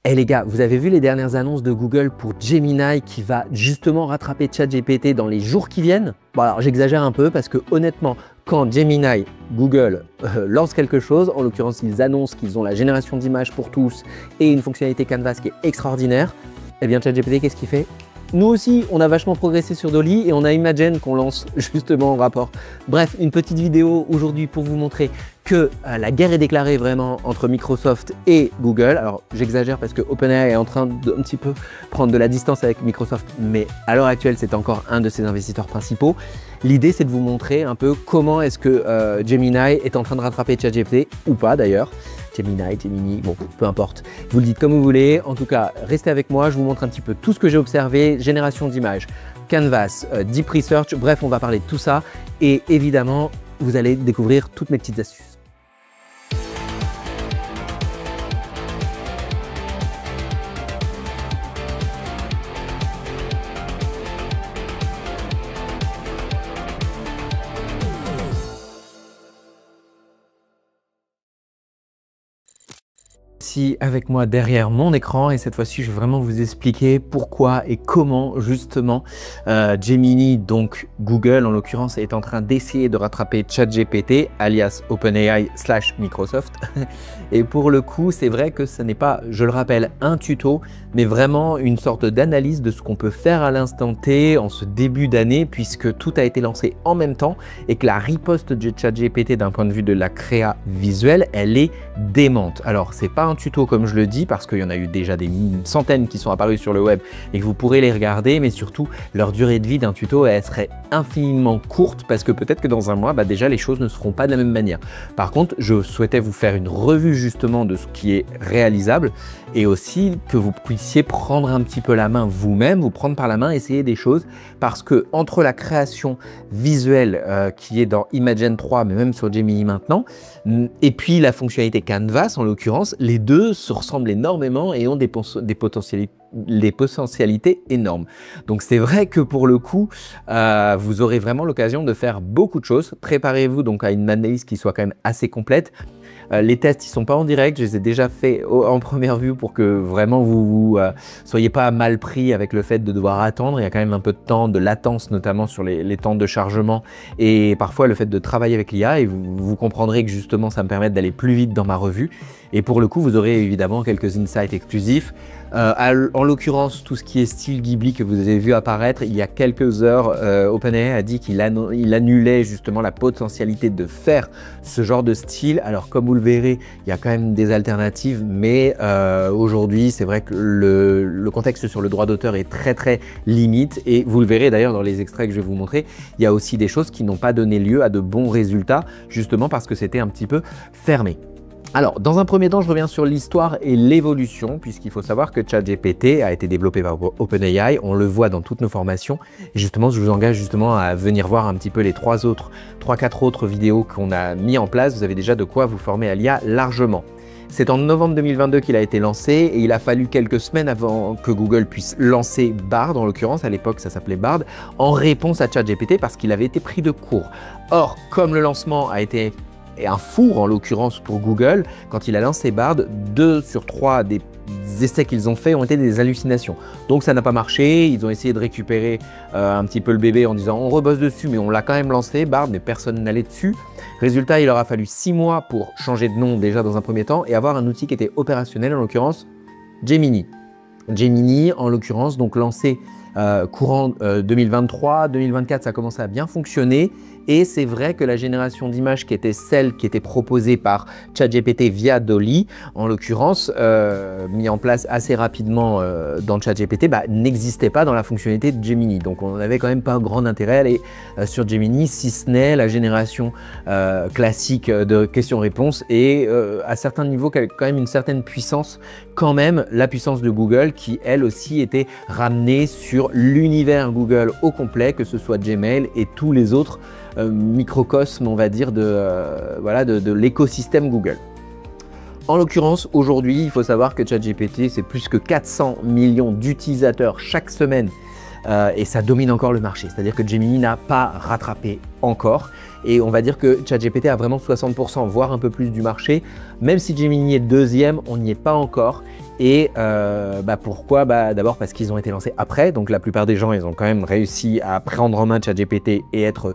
Eh les gars, vous avez vu les dernières annonces de Google pour Gemini qui va justement rattraper ChatGPT dans les jours qui viennent? Bon alors j'exagère un peu parce que honnêtement, quand Gemini, Google lance quelque chose, en l'occurrence ils annoncent qu'ils ont la génération d'images pour tous et une fonctionnalité Canvas qui est extraordinaire, eh bien ChatGPT qu'est-ce qu'il fait? Nous aussi, on a vachement progressé sur Dolly et on a Imagen qu'on lance justement en rapport. Bref, une petite vidéo aujourd'hui pour vous montrer que la guerre est déclarée vraiment entre Microsoft et Google. Alors j'exagère parce que OpenAI est en train d'un petit peu prendre de la distance avec Microsoft, mais à l'heure actuelle, c'est encore un de ses investisseurs principaux. L'idée, c'est de vous montrer un peu comment est-ce que Gemini est en train de rattraper ChatGPT, ou pas d'ailleurs. Gemini, bon, peu importe. Vous le dites comme vous voulez. En tout cas, restez avec moi. Je vous montre un petit peu tout ce que j'ai observé, génération d'images, Canvas, Deep Research. Bref, on va parler de tout ça. Et évidemment, vous allez découvrir toutes mes petites astuces. Avec moi derrière mon écran et cette fois-ci je vais vraiment vous expliquer pourquoi et comment justement Gemini, donc Google en l'occurrence, est en train d'essayer de rattraper ChatGPT alias OpenAI / Microsoft. Et pour le coup c'est vrai que ce n'est pas, je le rappelle, un tuto mais vraiment une sorte d'analyse de ce qu'on peut faire à l'instant T en ce début d'année, puisque tout a été lancé en même temps et que la riposte de ChatGPT d'un point de vue de la créa visuelle, elle est démente. Alors c'est pas un tuto comme je le dis parce qu'il y en a eu déjà des centaines qui sont apparus sur le web et que vous pourrez les regarder, mais surtout leur durée de vie d'un tuto elle serait infiniment courte parce que peut-être que dans un mois déjà les choses ne seront pas de la même manière. Par contre je souhaitais vous faire une revue justement de ce qui est réalisable et aussi que vous puissiez prendre un petit peu la main vous-même, vous prendre par la main, essayer des choses, parce que entre la création visuelle qui est dans Imagen 3 mais même sur Gemini maintenant, et puis la fonctionnalité Canvas en l'occurrence, les deux se ressemblent énormément et ont des potentialités énormes. Donc c'est vrai que pour le coup, vous aurez vraiment l'occasion de faire beaucoup de choses. Préparez-vous donc à une analyse qui soit quand même assez complète. Les tests, ils sont pas en direct, je les ai déjà fait en première vue pour que vraiment vous soyez pas mal pris avec le fait de devoir attendre. Il y a quand même un peu de temps, de latence notamment sur les temps de chargement et parfois le fait de travailler avec l'IA, et vous comprendrez que justement ça me permet d'aller plus vite dans ma revue. Et pour le coup, vous aurez évidemment quelques insights exclusifs. En l'occurrence, tout ce qui est style Ghibli que vous avez vu apparaître, il y a quelques heures, OpenAI a dit qu'il annulait justement la potentialité de faire ce genre de style. Alors comme vous le verrez, il y a quand même des alternatives, mais aujourd'hui, c'est vrai que le contexte sur le droit d'auteur est très limite, et vous le verrez d'ailleurs dans les extraits que je vais vous montrer, il y a aussi des choses qui n'ont pas donné lieu à de bons résultats, justement parce que c'était un petit peu fermé. Alors, dans un premier temps, je reviens sur l'histoire et l'évolution, puisqu'il faut savoir que ChatGPT a été développé par OpenAI, on le voit dans toutes nos formations, et justement, je vous engage justement à venir voir un petit peu les 3-4 autres vidéos qu'on a mis en place. Vous avez déjà de quoi vous former à l'IA largement. C'est en novembre 2022 qu'il a été lancé et il a fallu quelques semaines avant que Google puisse lancer Bard, en l'occurrence, à l'époque ça s'appelait Bard, en réponse à ChatGPT parce qu'il avait été pris de court. Or, comme le lancement a été un four en l'occurrence pour Google, quand il a lancé Bard, 2 sur 3 des essais qu'ils ont fait ont été des hallucinations. Donc ça n'a pas marché, ils ont essayé de récupérer un petit peu le bébé en disant on rebosse dessus, mais on l'a quand même lancé, Bard, mais personne n'allait dessus. Résultat, il leur a fallu 6 mois pour changer de nom déjà dans un premier temps et avoir un outil qui était opérationnel, en l'occurrence Gemini. Gemini, en l'occurrence, donc lancé courant 2023, 2024, ça a commencé à bien fonctionner. Et c'est vrai que la génération d'images qui était celle qui était proposée par ChatGPT via Dolly, en l'occurrence, mis en place assez rapidement dans ChatGPT, n'existait pas dans la fonctionnalité de Gemini. Donc on n'avait quand même pas grand intérêt à aller sur Gemini, si ce n'est la génération classique de questions-réponses et à certains niveaux quand même une certaine puissance, quand même la puissance de Google qui elle aussi était ramenée sur l'univers Google au complet, que ce soit Gmail et tous les autres microcosme, on va dire, de l'écosystème Google. En l'occurrence, aujourd'hui, il faut savoir que ChatGPT, c'est plus que 400 millions d'utilisateurs chaque semaine et ça domine encore le marché. C'est-à-dire que Gemini n'a pas rattrapé encore et on va dire que ChatGPT a vraiment 60%, voire un peu plus du marché. Même si Gemini est deuxième, on n'y est pas encore. Et pourquoi? D'abord parce qu'ils ont été lancés après, donc la plupart des gens, ils ont quand même réussi à prendre en main ChatGPT et être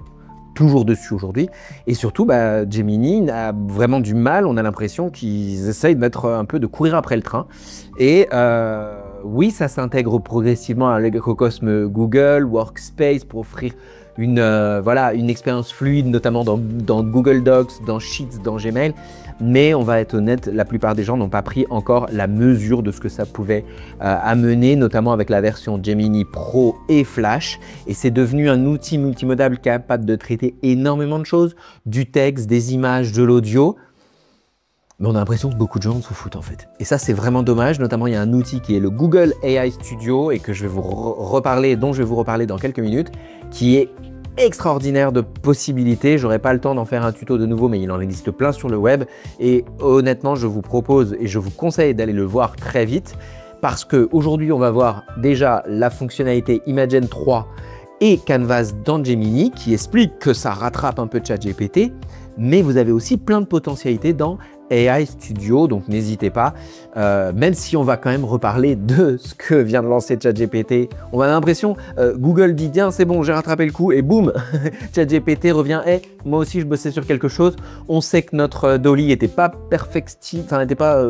toujours dessus aujourd'hui. Et surtout, Gemini a vraiment du mal, on a l'impression qu'ils essayent de courir après le train. Et oui, ça s'intègre progressivement à l'écosystème Google, Workspace pour offrir une expérience fluide, notamment dans Google Docs, dans Sheets, dans Gmail. Mais on va être honnête, la plupart des gens n'ont pas pris encore la mesure de ce que ça pouvait amener, notamment avec la version Gemini Pro et Flash. Et c'est devenu un outil multimodal capable de traiter énormément de choses, du texte, des images, de l'audio. Mais on a l'impression que beaucoup de gens s'en foutent en fait. Et ça, c'est vraiment dommage. Notamment, il y a un outil qui est le Google AI Studio et que je vais vous reparler, dont je vais vous reparler dans quelques minutes, qui est extraordinaire de possibilités. J'aurai pas le temps d'en faire un tuto de nouveau, mais il en existe plein sur le web. Et honnêtement, je vous propose et je vous conseille d'aller le voir très vite parce qu'aujourd'hui, on va voir déjà la fonctionnalité Imagen 3 et Canvas dans Gemini qui explique que ça rattrape un peu ChatGPT, mais vous avez aussi plein de potentialités dans AI Studio, donc n'hésitez pas, même si on va quand même reparler de ce que vient de lancer ChatGPT. On a l'impression, Google dit tiens c'est bon, j'ai rattrapé le coup et boum, ChatGPT revient, hey, moi aussi je bossais sur quelque chose. On sait que notre Dolly n'était pas perfectible, enfin n'était pas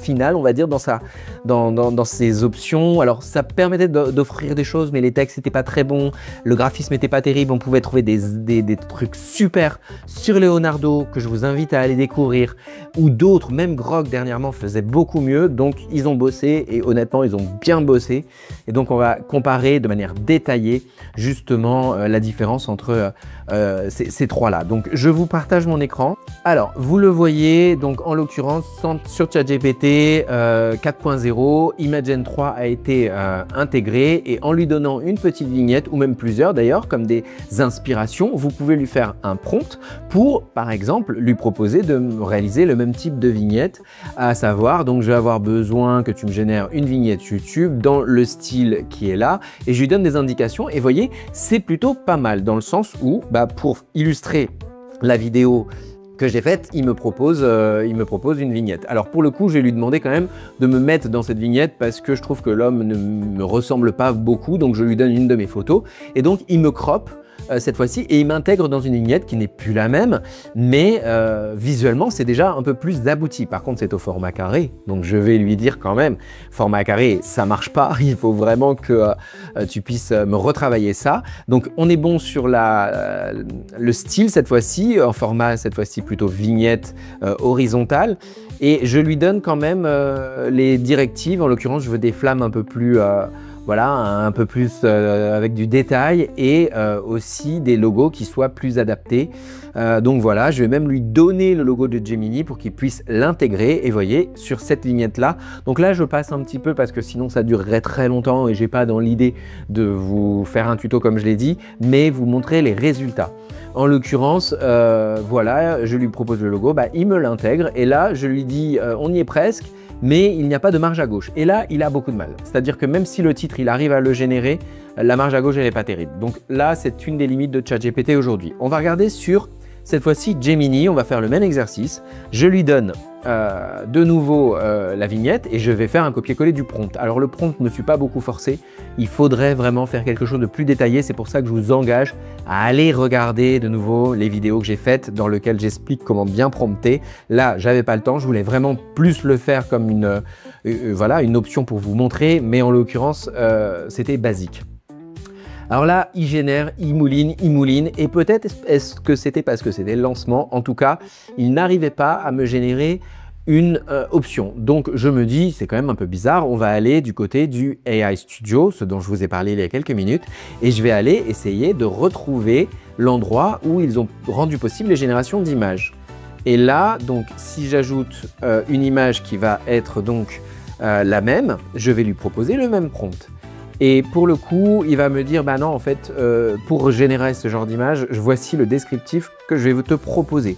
finale, on va dire, dans ses options. Alors ça permettait d'offrir des choses, mais les textes n'étaient pas très bons, le graphisme n'était pas terrible, on pouvait trouver des trucs super sur Leonardo que je vous invite à aller découvrir, ou d'autres, même Grok dernièrement faisait beaucoup mieux, donc ils ont bossé et honnêtement ils ont bien bossé et donc on va comparer de manière détaillée justement la différence entre ces trois-là. Donc je vous partage mon écran. Alors vous le voyez, donc en l'occurrence sur ChatGPT 4.0, Imagen 3 a été intégré et en lui donnant une petite vignette ou même plusieurs d'ailleurs comme des inspirations, vous pouvez lui faire un prompt pour par exemple lui proposer de réaliser le même type de vignette, à savoir donc je vais avoir besoin que tu me génères une vignette YouTube dans le style qui est là et je lui donne des indications et voyez c'est plutôt pas mal dans le sens où pour illustrer la vidéo que j'ai faite, il me propose une vignette. Alors pour le coup, je vais lui demander quand même de me mettre dans cette vignette parce que je trouve que l'homme ne me ressemble pas beaucoup, donc je lui donne une de mes photos et donc il me croppe cette fois-ci et il m'intègre dans une vignette qui n'est plus la même, mais visuellement c'est déjà un peu plus abouti. Par contre c'est au format carré, donc je vais lui dire quand même, format carré ça marche pas, il faut vraiment que tu puisses me retravailler ça. Donc on est bon sur le style cette fois-ci, en format cette fois-ci plutôt vignette horizontale, et je lui donne quand même les directives. En l'occurrence je veux des flammes un peu plus voilà, un peu plus avec du détail et aussi des logos qui soient plus adaptés. Donc voilà, je vais même lui donner le logo de Gemini pour qu'il puisse l'intégrer. Et voyez, sur cette vignette-là, donc là je passe un petit peu parce que sinon ça durerait très longtemps et j'ai pas dans l'idée de vous faire un tuto comme je l'ai dit, mais vous montrer les résultats. En l'occurrence, voilà, je lui propose le logo, il me l'intègre et là je lui dis on y est presque, mais il n'y a pas de marge à gauche. Et là, il a beaucoup de mal. C'est-à-dire que même si le titre, il arrive à le générer, la marge à gauche, elle n'est pas terrible. Donc là, c'est une des limites de ChatGPT aujourd'hui. On va regarder sur, cette fois-ci, Gemini. On va faire le même exercice. Je lui donne de nouveau la vignette et je vais faire un copier-coller du prompt. Alors le prompt, je ne me suis pas beaucoup forcé. Il faudrait vraiment faire quelque chose de plus détaillé. C'est pour ça que je vous engage à aller regarder de nouveau les vidéos que j'ai faites dans lesquelles j'explique comment bien prompter. Là, j'avais pas le temps. Je voulais vraiment plus le faire comme voilà, une option pour vous montrer. Mais en l'occurrence, c'était basique. Alors là, il génère, il mouline, et peut-être est-ce que c'était parce que c'était le lancement. En tout cas, il n'arrivait pas à me générer une option. Donc je me dis, c'est quand même un peu bizarre, on va aller du côté du AI Studio, ce dont je vous ai parlé il y a quelques minutes, et je vais aller essayer de retrouver l'endroit où ils ont rendu possible les générations d'images. Et là, donc, si j'ajoute une image qui va être donc la même, je vais lui proposer le même prompt. Et pour le coup, il va me dire, bah non, en fait, pour générer ce genre d'image, voici le descriptif que je vais te proposer.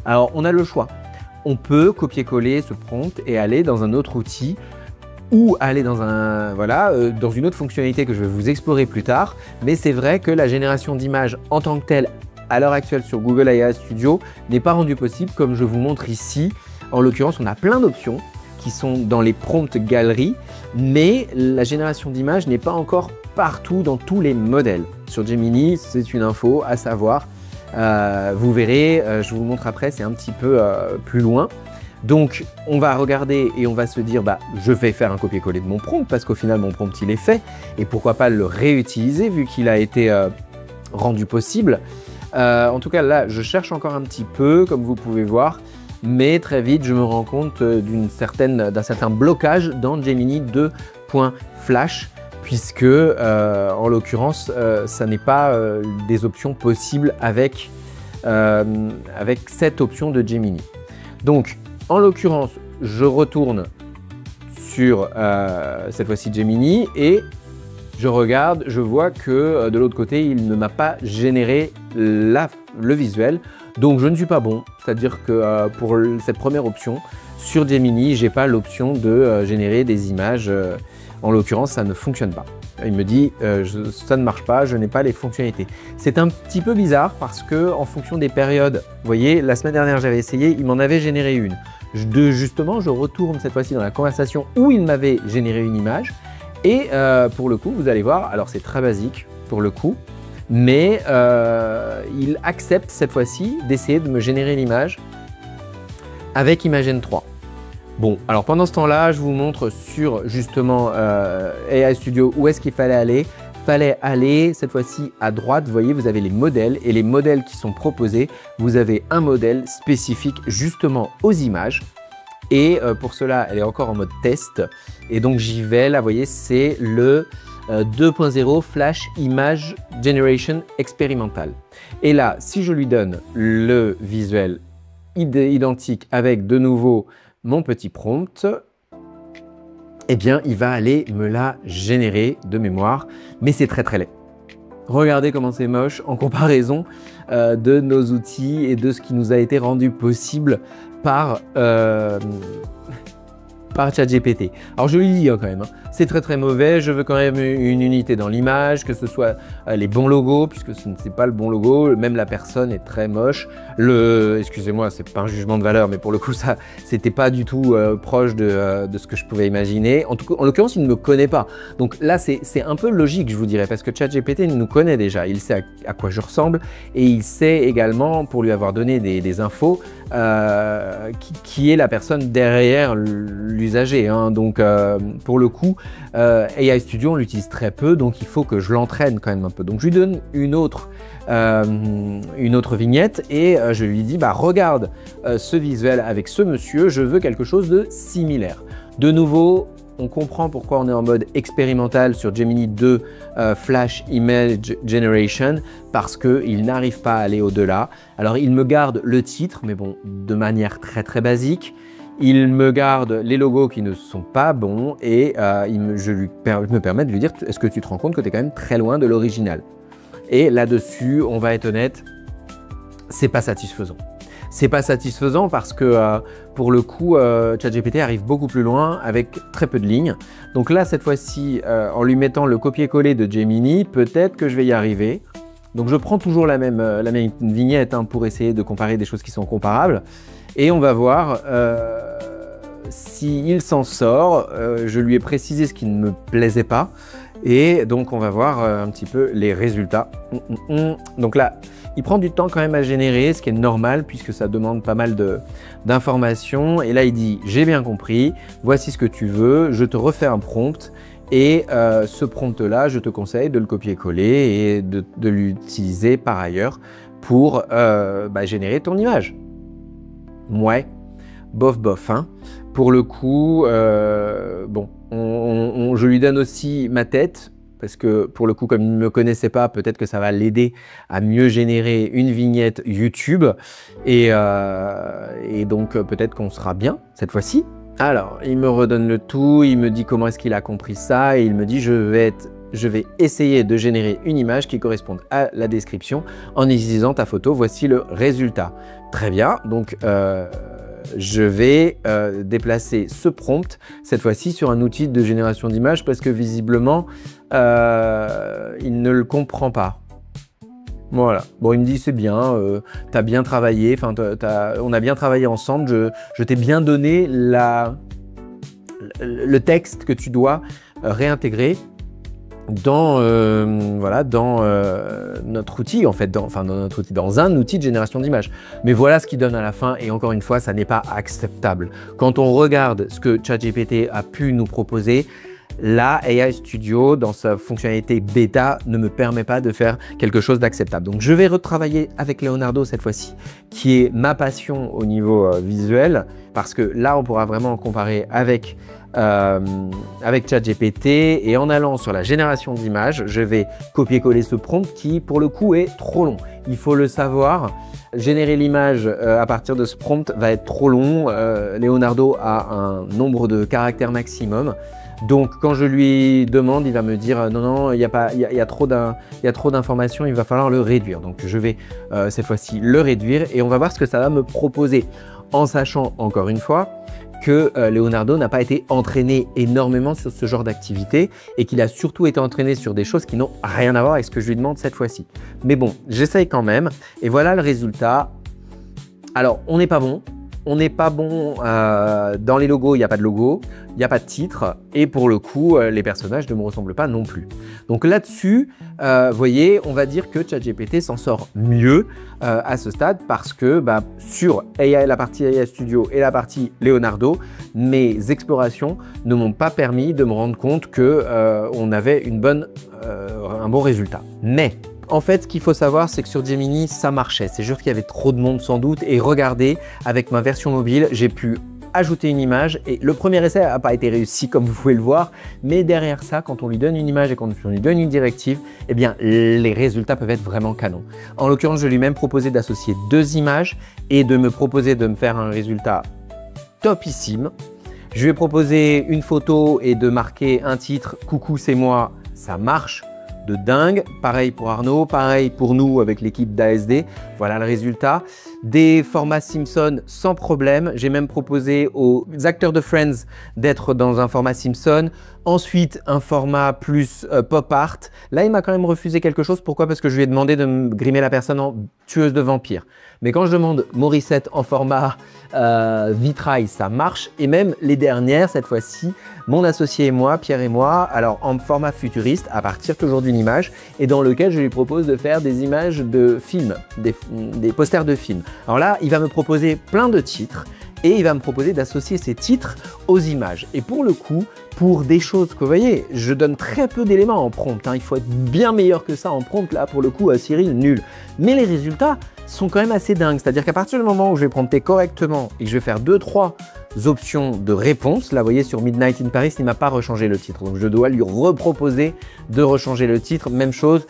Alors, on a le choix. On peut copier-coller ce prompt et aller dans un autre outil ou aller dans dans une autre fonctionnalité que je vais vous explorer plus tard. Mais c'est vrai que la génération d'images en tant que telle, à l'heure actuelle sur Google AI Studio, n'est pas rendue possible comme je vous montre ici. En l'occurrence, on a plein d'options qui sont dans les prompts galeries, mais la génération d'images n'est pas encore partout dans tous les modèles. Sur Gemini, c'est une info à savoir. Vous verrez, je vous montre après, c'est un petit peu plus loin. Donc, on va regarder et on va se dire, je vais faire un copier-coller de mon prompt parce qu'au final, mon prompt, il est fait. Et pourquoi pas le réutiliser vu qu'il a été rendu possible. En tout cas, là, je cherche encore un petit peu, comme vous pouvez voir. Mais très vite, je me rends compte d'un certain blocage dans Gemini 2.flash puisque, en l'occurrence, ça n'est pas des options possibles avec cette option de Gemini. Donc, en l'occurrence, je retourne sur cette fois-ci Gemini et je regarde, je vois que de l'autre côté, il ne m'a pas généré le visuel. Donc, je ne suis pas bon, c'est-à-dire que pour cette première option, sur Gemini, je n'ai pas l'option de générer des images. En l'occurrence, ça ne fonctionne pas. Il me dit ça ne marche pas, je n'ai pas les fonctionnalités. C'est un petit peu bizarre parce que en fonction des périodes, vous voyez, la semaine dernière, j'avais essayé, il m'en avait généré une. Justement, je retourne cette fois-ci dans la conversation où il m'avait généré une image. Et pour le coup, vous allez voir, alors c'est très basique pour le coup, mais il accepte cette fois-ci d'essayer de me générer l'image avec Imagen 3. Bon, alors pendant ce temps-là, je vous montre sur justement AI Studio où est-ce qu'il fallait aller. Fallait aller cette fois-ci à droite, vous voyez, vous avez les modèles et les modèles qui sont proposés. Vous avez un modèle spécifique justement aux images. Et pour cela, elle est encore en mode test. Et donc j'y vais, là, vous voyez, c'est le 2.0 Flash Image Generation Expérimental. Et là, si je lui donne le visuel identique avec de nouveau mon petit prompt, eh bien, il va aller me la générer de mémoire, mais c'est très très laid. Regardez comment c'est moche en comparaison de nos outils et de ce qui nous a été rendu possible par ChatGPT. Alors je lui dis quand même, c'est très très mauvais, je veux quand même une unité dans l'image, que ce soit les bons logos, puisque ce n'est pas le bon logo, même la personne est très moche. Excusez-moi, c'est pas un jugement de valeur, mais pour le coup, ça, c'était pas du tout proche de ce que je pouvais imaginer. En l'occurrence, il ne me connaît pas. Donc là, c'est un peu logique, je vous dirais, parce que ChatGPT nous connaît déjà. Il sait à quoi je ressemble et il sait également, pour lui avoir donné des infos, qui est la personne derrière l'usager. Donc, pour le coup, AI Studio, on l'utilise très peu, donc il faut que je l'entraîne quand même un peu. Donc, je lui donne une autre vignette et je lui dis, regarde ce visuel avec ce monsieur, je veux quelque chose de similaire. De nouveau, on comprend pourquoi on est en mode expérimental sur Gemini 2 Flash Image Generation, parce qu'il n'arrive pas à aller au-delà. Alors, il me garde le titre, mais bon, de manière très très basique. Il me garde les logos qui ne sont pas bons et je me permets de lui dire, est-ce que tu te rends compte que tu es quand même très loin de l'original? Et là-dessus, on va être honnête, c'est pas satisfaisant. C'est pas satisfaisant parce que pour le coup, ChatGPT arrive beaucoup plus loin avec très peu de lignes. Donc là, cette fois-ci, en lui mettant le copier-coller de Gemini, peut-être que je vais y arriver. Donc je prends toujours la même vignette pour essayer de comparer des choses qui sont comparables. Et on va voir s'il s'en sort. Je lui ai précisé ce qui ne me plaisait pas. Et donc on va voir un petit peu les résultats. Donc là, il prend du temps quand même à générer, ce qui est normal puisque ça demande pas mal d'informations. Et là, il dit « J'ai bien compris, voici ce que tu veux, je te refais un prompt. » Et ce prompt-là, je te conseille de le copier-coller et de l'utiliser par ailleurs pour générer ton image. Ouais, bof bof. Pour le coup, je lui donne aussi ma tête. Parce que pour le coup, comme il ne me connaissait pas, peut-être que ça va l'aider à mieux générer une vignette YouTube. Et donc, peut-être qu'on sera bien cette fois-ci. Alors, il me redonne le tout, il me dit comment est-ce qu'il a compris ça. Et il me dit, je vais essayer de générer une image qui corresponde à la description en utilisant ta photo. Voici le résultat. Très bien. Donc, je vais déplacer ce prompt, cette fois-ci sur un outil de génération d'images parce que visiblement, il ne le comprend pas. Voilà, bon il me dit c'est bien, tu as bien travaillé, on a bien travaillé ensemble, je t'ai bien donné le texte que tu dois réintégrer dans, voilà, dans notre outil, en fait, dans un outil de génération d'images. Mais voilà ce qu'il donne à la fin et encore une fois, ça n'est pas acceptable. Quand on regarde ce que ChatGPT a pu nous proposer, là, AI Studio, dans sa fonctionnalité bêta, ne me permet pas de faire quelque chose d'acceptable. Donc, je vais retravailler avec Leonardo cette fois-ci, qui est ma passion au niveau visuel, parce que là, on pourra vraiment comparer avec ChatGPT. Et en allant sur la génération d'images, je vais copier-coller ce prompt qui, pour le coup, est trop long. Il faut le savoir. Générer l'image à partir de ce prompt va être trop long. Leonardo a un nombre de caractères maximum. Donc, quand je lui demande, il va me dire non, il y a trop d'informations, il va falloir le réduire. Donc, je vais cette fois-ci le réduire et on va voir ce que ça va me proposer. En sachant encore une fois que Leonardo n'a pas été entraîné énormément sur ce genre d'activité et qu'il a surtout été entraîné sur des choses qui n'ont rien à voir avec ce que je lui demande cette fois-ci. Mais bon, j'essaye quand même et voilà le résultat. Alors, on n'est pas bon. On n'est pas bon dans les logos, il n'y a pas de logo, il n'y a pas de titre et pour le coup, les personnages ne me ressemblent pas non plus. Donc là-dessus, vous voyez, on va dire que ChatGPT s'en sort mieux à ce stade parce que sur AI, la partie AI Studio et la partie Leonardo, mes explorations ne m'ont pas permis de me rendre compte qu'on avait un bon résultat. Mais en fait, ce qu'il faut savoir, c'est que sur Gemini, ça marchait. C'est juste qu'il y avait trop de monde sans doute. Et regardez, avec ma version mobile, j'ai pu ajouter une image. Et le premier essai n'a pas été réussi, comme vous pouvez le voir. Mais derrière ça, quand on lui donne une image et quand on lui donne une directive, eh bien, les résultats peuvent être vraiment canons. En l'occurrence, je lui ai même proposé d'associer 2 images et de me proposer de me faire un résultat topissime. Je lui ai proposé une photo et de marquer un titre « Coucou, c'est moi », ça marche de dingue. Pareil pour Arnaud, pareil pour nous avec l'équipe d'ASD. Voilà le résultat. Des formats Simpson sans problème. J'ai même proposé aux acteurs de Friends d'être dans un format Simpson. Ensuite, un format plus pop art. Là, il m'a quand même refusé quelque chose. Pourquoi? Parce que je lui ai demandé de me grimer la personne en tueuse de vampires. Mais quand je demande Morissette en format vitrail, ça marche. Et même les dernières, cette fois-ci, mon associé et moi, Pierre et moi, alors en format futuriste, à partir toujours d'une image, et dans lequel je lui propose de faire des images de films, des posters de films. Alors là, il va me proposer plein de titres et il va me proposer d'associer ces titres aux images. Et pour le coup, pour des choses que vous voyez, je donne très peu d'éléments en prompt. Il faut être bien meilleur que ça en prompt. Là, pour le coup, Cyril, nul. Mais les résultats sont quand même assez dingues. C'est-à-dire qu'à partir du moment où je vais prompter correctement et que je vais faire 2-3 options de réponse, là, vous voyez, sur Midnight in Paris, il ne m'a pas rechangé le titre. Donc, je dois lui reproposer de rechanger le titre. Même chose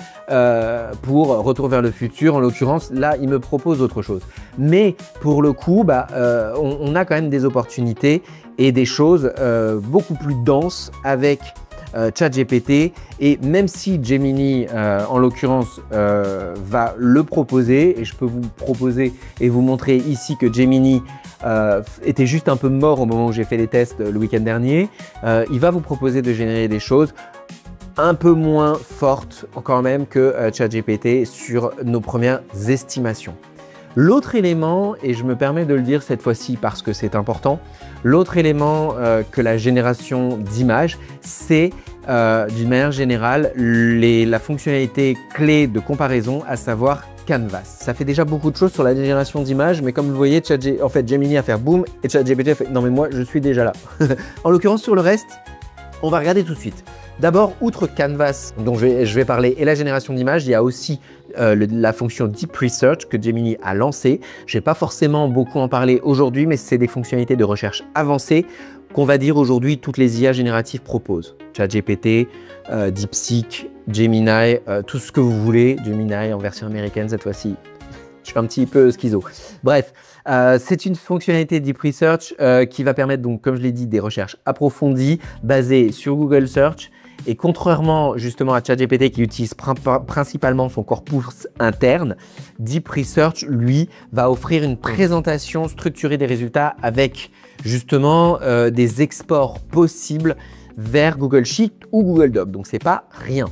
pour Retour vers le futur. En l'occurrence, là, il me propose autre chose. Mais pour le coup, on a quand même des opportunités et des choses beaucoup plus denses avec ChatGPT. Et même si Gemini, en l'occurrence, va le proposer, et je peux vous proposer et vous montrer ici que Gemini était juste un peu mort au moment où j'ai fait les tests le week-end dernier, il va vous proposer de générer des choses un peu moins fortes quand même que ChatGPT sur nos premières estimations. L'autre élément, et je me permets de le dire cette fois-ci parce que c'est important, l'autre élément que la génération d'images, c'est d'une manière générale la fonctionnalité clé de comparaison, à savoir Canvas. Ça fait déjà beaucoup de choses sur la génération d'images, mais comme vous le voyez, en fait, Gemini a fait boum et ChatGPT a fait non mais moi je suis déjà là. En l'occurrence, sur le reste, on va regarder tout de suite. D'abord, outre Canvas, dont je vais parler, et la génération d'images, il y a aussi la fonction Deep Research que Gemini a lancée. Je ne vais pas forcément beaucoup en parler aujourd'hui, mais c'est des fonctionnalités de recherche avancées qu'on va dire aujourd'hui toutes les IA génératives proposent. ChatGPT, DeepSeek, Gemini, tout ce que vous voulez. Gemini en version américaine cette fois-ci. Je suis un petit peu schizo. Bref, c'est une fonctionnalité Deep Research qui va permettre, donc, comme je l'ai dit, des recherches approfondies basées sur Google Search Et contrairement justement à ChatGPT qui utilise principalement son corpus interne, Deep Research, lui, va offrir une présentation structurée des résultats avec justement des exports possibles vers Google Sheet ou Google Doc. Donc, c'est pas rien.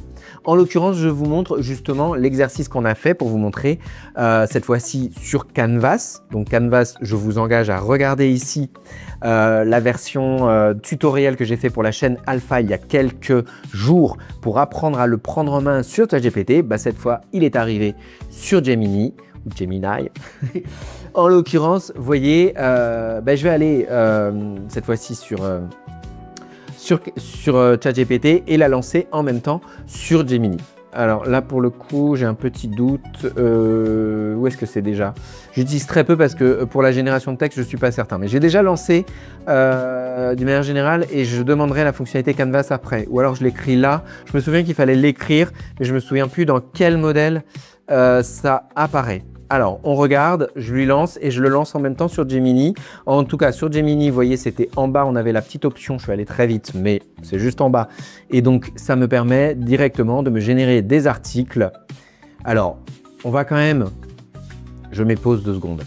En l'occurrence, je vous montre justement l'exercice qu'on a fait pour vous montrer cette fois-ci sur Canvas. Donc, Canvas, je vous engage à regarder ici la version tutoriel que j'ai fait pour la chaîne Alpha il y a quelques jours pour apprendre à le prendre en main sur ChatGPT. Bah, cette fois, il est arrivé sur Gemini ou Gemini. En l'occurrence, vous voyez, je vais aller cette fois-ci sur ChatGPT et la lancer en même temps sur Gemini. Alors là, pour le coup, j'ai un petit doute. Où est-ce que c'est déjà? J'utilise très peu parce que pour la génération de texte, je ne suis pas certain. Mais j'ai déjà lancé d'une manière générale et je demanderai la fonctionnalité Canvas après. Ou alors je l'écris là. Je me souviens qu'il fallait l'écrire, mais je ne me souviens plus dans quel modèle ça apparaît. Alors, on regarde, je lui lance et je le lance en même temps sur Gemini. En tout cas, sur Gemini, vous voyez, c'était en bas, on avait la petite option. Je suis allé très vite, mais c'est juste en bas. Et donc, ça me permet directement de me générer des articles. Alors, on va quand même... Je mets pause 2 secondes.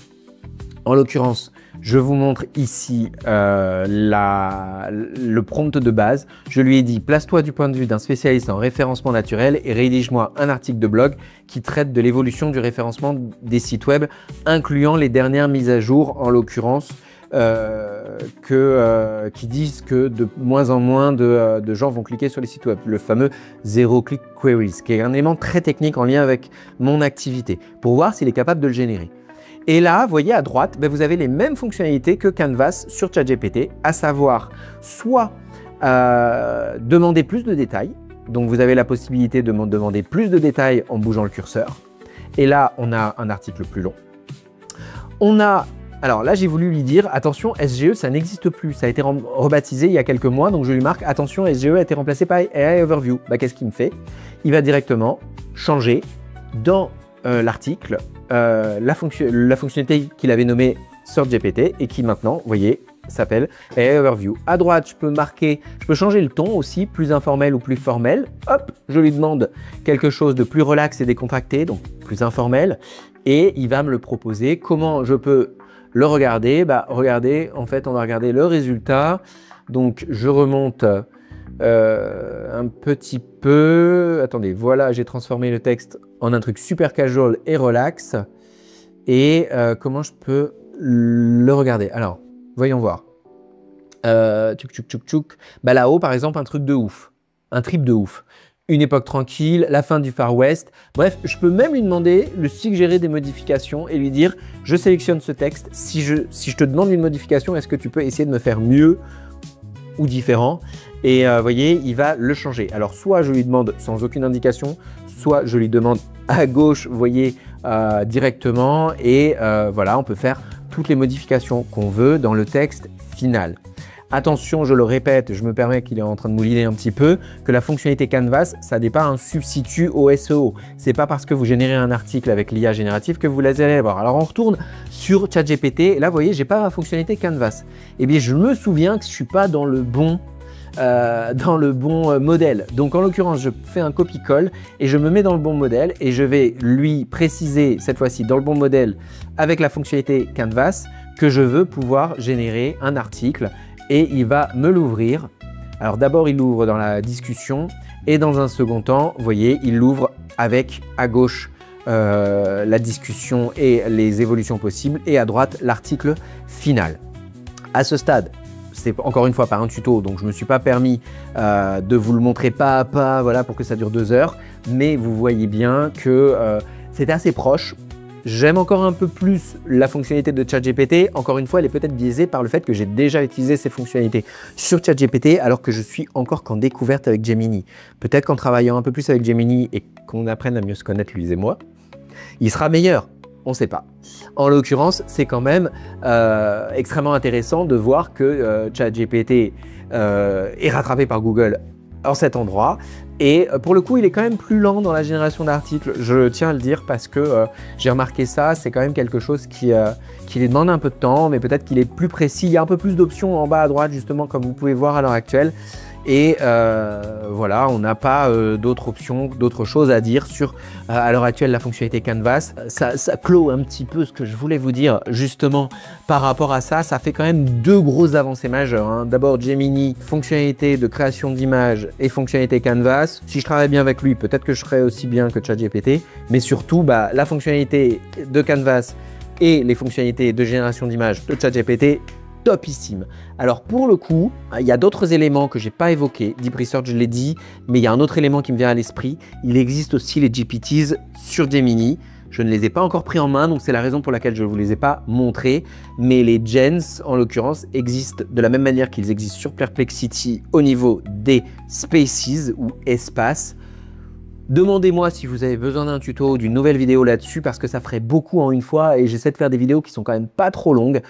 En l'occurrence, je vous montre ici le prompt de base. Je lui ai dit, place-toi du point de vue d'un spécialiste en référencement naturel et rédige-moi un article de blog qui traite de l'évolution du référencement des sites web, incluant les dernières mises à jour, en l'occurrence, qui disent que de moins en moins de gens vont cliquer sur les sites web. Le fameux Zero Click Queries, qui est un élément très technique en lien avec mon activité, pour voir s'il est capable de le générer. Et là, vous voyez à droite, vous avez les mêmes fonctionnalités que Canvas sur ChatGPT, à savoir soit demander plus de détails. Donc, vous avez la possibilité de demander plus de détails en bougeant le curseur. Et là, on a un article plus long. Alors là, j'ai voulu lui dire, attention, SGE, ça n'existe plus. Ça a été rebaptisé il y a quelques mois. Donc, je lui marque, attention, SGE a été remplacé par AI Overview. Qu'est-ce qu'il me fait? Il va directement changer dans l'article la fonctionnalité qu'il avait nommée sur GPT et qui maintenant, vous voyez, s'appelle AI Overview. À droite, je peux changer le ton aussi, plus informel ou plus formel. Hop, je lui demande quelque chose de plus relax et décontracté, donc plus informel. Et il va me le proposer. Comment je peux le regarder? Regardez, en fait, on va regarder le résultat. Donc, je remonte un petit peu. Attendez, voilà, j'ai transformé le texte en un truc super casual et relax. Et comment je peux le regarder? Alors, voyons voir. Là-haut, par exemple, un truc de ouf. Un trip de ouf. Une époque tranquille, la fin du Far West. Bref, je peux même lui demander, lui suggérer des modifications et lui dire, je sélectionne ce texte. Si je te demande une modification, est-ce que tu peux essayer de me faire mieux ou différent? Et vous voyez, il va le changer. Alors, soit je lui demande sans aucune indication, soit je lui demande à gauche, vous voyez, directement. Et voilà, on peut faire toutes les modifications qu'on veut dans le texte final. Attention, je le répète, je me permets qu'il est en train de mouliner un petit peu, que la fonctionnalité Canvas, ça n'est pas un substitut au SEO. C'est pas parce que vous générez un article avec l'IA générative que vous allez voir. Alors, on retourne sur ChatGPT. Et là, vous voyez, j'ai pas la fonctionnalité Canvas. Eh bien, je me souviens que je suis pas dans le bon modèle. Donc, en l'occurrence, je fais un copie-colle et je me mets dans le bon modèle et je vais lui préciser, cette fois-ci, dans le bon modèle, avec la fonctionnalité Canvas, que je veux pouvoir générer un article. Et il va me l'ouvrir. Alors d'abord, il l'ouvre dans la discussion et dans un second temps, vous voyez, il l'ouvre avec à gauche la discussion et les évolutions possibles et à droite l'article final. À ce stade, c'est encore une fois pas un tuto, donc je ne me suis pas permis de vous le montrer pas à pas, voilà, pour que ça dure 2 heures, mais vous voyez bien que c'était assez proche. J'aime encore un peu plus la fonctionnalité de ChatGPT. Encore une fois, elle est peut-être biaisée par le fait que j'ai déjà utilisé ces fonctionnalités sur ChatGPT alors que je suis encore qu'en découverte avec Gemini. Peut-être qu'en travaillant un peu plus avec Gemini et qu'on apprenne à mieux se connaître, lui et moi, il sera meilleur. On ne sait pas. En l'occurrence, c'est quand même extrêmement intéressant de voir que ChatGPT est rattrapé par Google en cet endroit. Et pour le coup, il est quand même plus lent dans la génération d'articles, je tiens à le dire, parce que j'ai remarqué ça, c'est quand même quelque chose qui lui demande un peu de temps, mais peut-être qu'il est plus précis. Il y a un peu plus d'options en bas à droite, justement, comme vous pouvez voir à l'heure actuelle. Et voilà, on n'a pas d'autres options, d'autres choses à dire sur à l'heure actuelle la fonctionnalité Canvas. Ça clôt un petit peu ce que je voulais vous dire justement par rapport à ça. Ça fait quand même deux grosses avancées majeures, hein. D'abord Gemini, fonctionnalité de création d'images et fonctionnalité Canvas. Si je travaille bien avec lui, peut-être que je ferai aussi bien que ChatGPT. Mais surtout, la fonctionnalité de Canvas et les fonctionnalités de génération d'images de ChatGPT, topissime. Alors pour le coup, il y a d'autres éléments que j'ai pas évoqués. Deep Research, je l'ai dit, mais il y a un autre élément qui me vient à l'esprit. Il existe aussi les GPTs sur Gemini. Je ne les ai pas encore pris en main, donc c'est la raison pour laquelle je ne vous les ai pas montrés. Mais les gens, en l'occurrence, existent de la même manière qu'ils existent sur Perplexity au niveau des spaces ou espaces. Demandez-moi si vous avez besoin d'un tuto ou d'une nouvelle vidéo là-dessus parce que ça ferait beaucoup en une fois et j'essaie de faire des vidéos qui sont quand même pas trop longues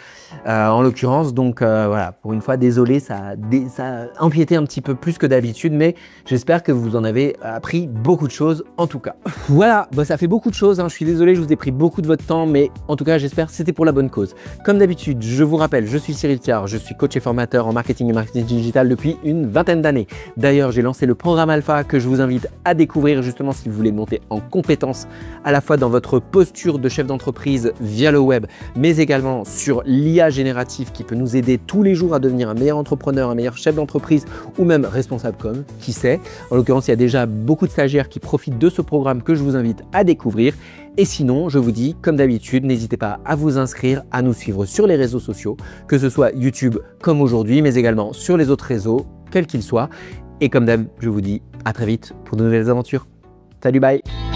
en l'occurrence. Donc voilà, pour une fois, désolé, ça a empiété un petit peu plus que d'habitude, mais j'espère que vous en avez appris beaucoup de choses en tout cas. Voilà, ça fait beaucoup de choses, hein. Je suis désolé, je vous ai pris beaucoup de votre temps, mais en tout cas, j'espère que c'était pour la bonne cause. Comme d'habitude, je vous rappelle, je suis Cyril Thiard, je suis coach et formateur en marketing et marketing digital depuis une vingtaine d'années. D'ailleurs, j'ai lancé le programme Alpha que je vous invite à découvrir justement si vous voulez monter en compétences à la fois dans votre posture de chef d'entreprise via le web, mais également sur l'IA générative qui peut nous aider tous les jours à devenir un meilleur entrepreneur, un meilleur chef d'entreprise ou même responsable com, qui sait. En l'occurrence, il y a déjà beaucoup de stagiaires qui profitent de ce programme que je vous invite à découvrir. Et sinon, je vous dis, comme d'habitude, n'hésitez pas à vous inscrire, à nous suivre sur les réseaux sociaux, que ce soit YouTube comme aujourd'hui, mais également sur les autres réseaux, quels qu'ils soient. Et comme d'hab, je vous dis à très vite pour de nouvelles aventures. Salut, bye!